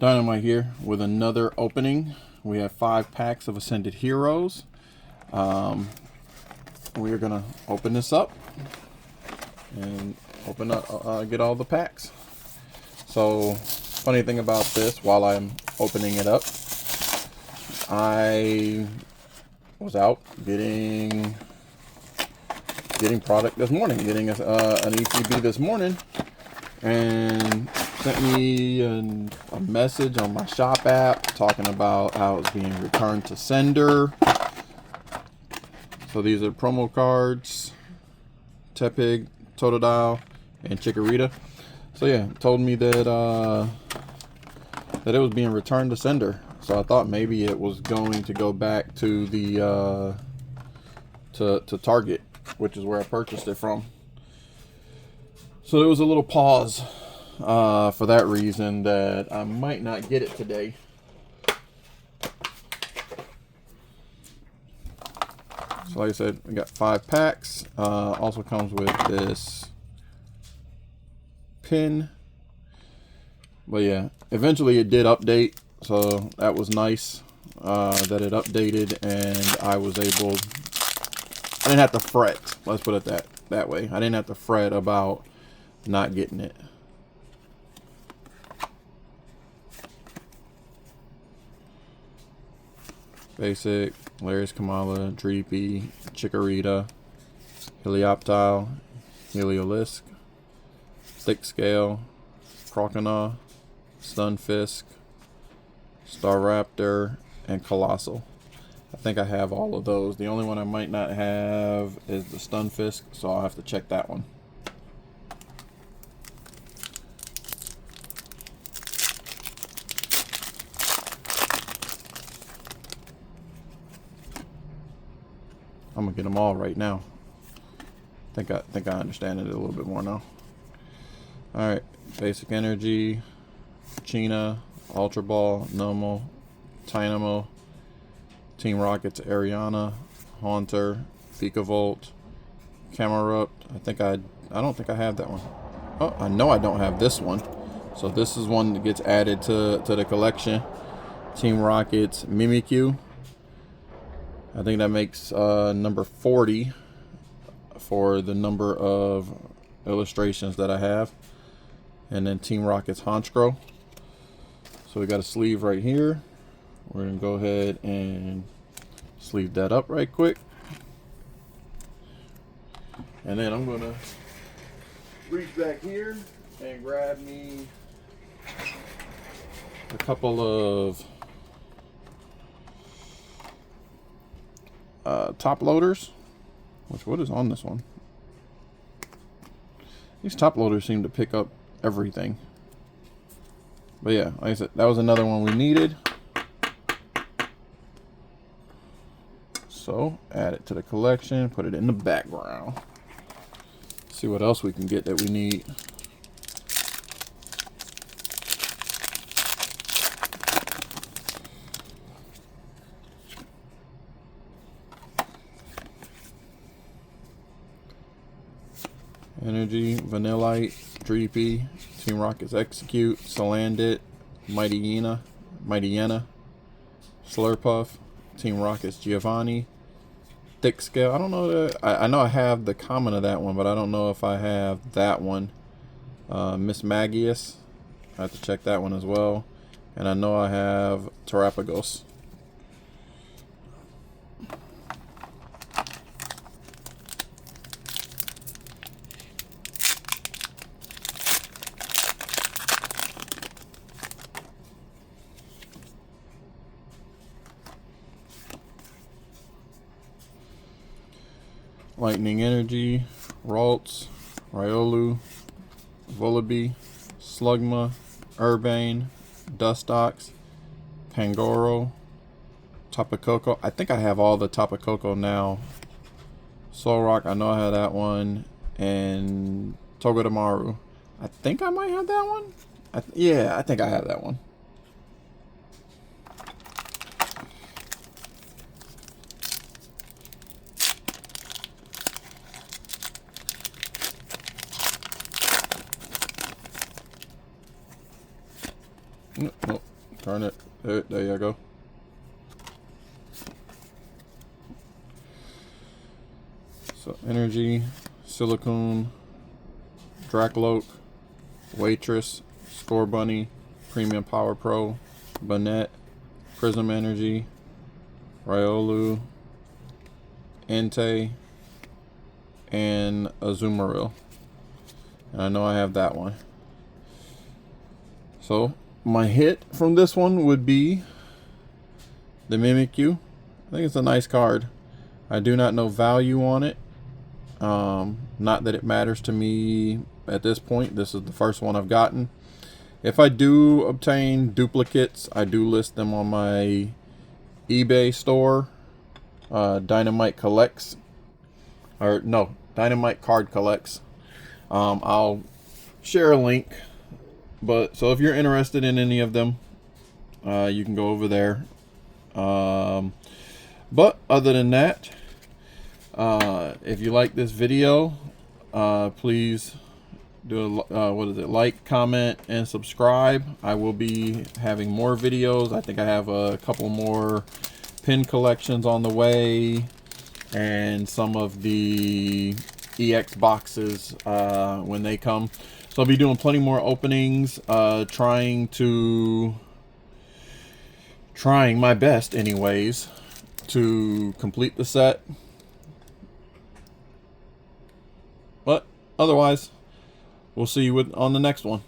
Dynamite here with another opening. We have 5 packs of Ascended Heroes. We are gonna open this up and get all the packs. So, funny thing about this, while I'm opening it up, I was out getting product this morning, getting an ETB this morning, and sent me a message on my shop app talking about how it's being returned to sender. So these are promo cards, Tepig, Totodile, and Chikorita. So yeah, told me that it was being returned to sender. So I thought maybe it was going to go back to the to Target, which is where I purchased it from. So there was a little pause for that reason that I might not get it today. So like I said, we got 5 packs. Also comes with this pin. But yeah, eventually it did update, so that was nice that it updated, and I didn't have to fret. Let's put it that way. I didn't have to fret about not getting it. Basic, Larius Kamala, Dreepy, Chikorita, Helioptile, Heliolisk, Thick Scale, Croconaw, Stunfisk, Staraptor, and Colossal. I think I have all of those. The only one I might not have is the Stunfisk, so I'll have to check that one. I'm gonna get them all right now. I think I understand it a little bit more now. All right, Basic Energy, China, Ultra Ball, Nomo, Tynamo, Team Rocket's Ariana, Haunter, Vikavolt, Camerupt. I don't think I have that one. Oh, I know I don't have this one. So this is one that gets added to the collection. Team Rocket's Mimikyu. I think that makes number 40 for the number of illustrations that I have. And then Team Rocket's Honchkrow. So we got a sleeve right here. We're going to go ahead and sleeve that up right quick. And then I'm going to reach back here and grab me a couple of top loaders. What is on this one? These top loaders seem to pick up everything. But yeah, like I said, that was another one we needed. So add it to the collection, put it in the background. See what else we can get that we need. Energy, Vanillite, Dreepy, Team Rocket's Execute, Salandit, Mightyena, Slurpuff, Team Rocket's Giovanni, Thick Scale. I don't know that I know I have the common of that one, but I don't know if I have that one. Miss Magius, I have to check that one as well. And I know I have Terapagos. Lightning Energy, Ralts, Riolu, Volibee, Slugma, Urbane, Dustox, Pangoro, Tapu Koko. I think I have all the Tapu Koko now. Solrock, I know I have that one. And Togedemaru. I think I might have that one. Yeah, I think I have that one. Nope. Turn it. There you go. So energy, Silicone, Dracloak, Waitress, Score Bunny, Premium Power Pro, Banette, Prism Energy, Riolu, Entei, and Azumarill. And I know I have that one. So my hit from this one would be the Mimikyu. I think it's a nice card. I do not know value on it. Not that it matters to me at this point. This is the first one I've gotten. If I do obtain duplicates, I do list them on my eBay store. Dynamite Collects. Or no, Dynamite Card Collects. I'll share a link. But so if you're interested in any of them, you can go over there. But other than that, if you like this video, please do like, comment, and subscribe. I will be having more videos. I think I have a couple more pin collections on the way, and some of the EX boxes when they come. So I'll be doing plenty more openings, trying my best anyways to complete the set. But otherwise, we'll see you on the next one.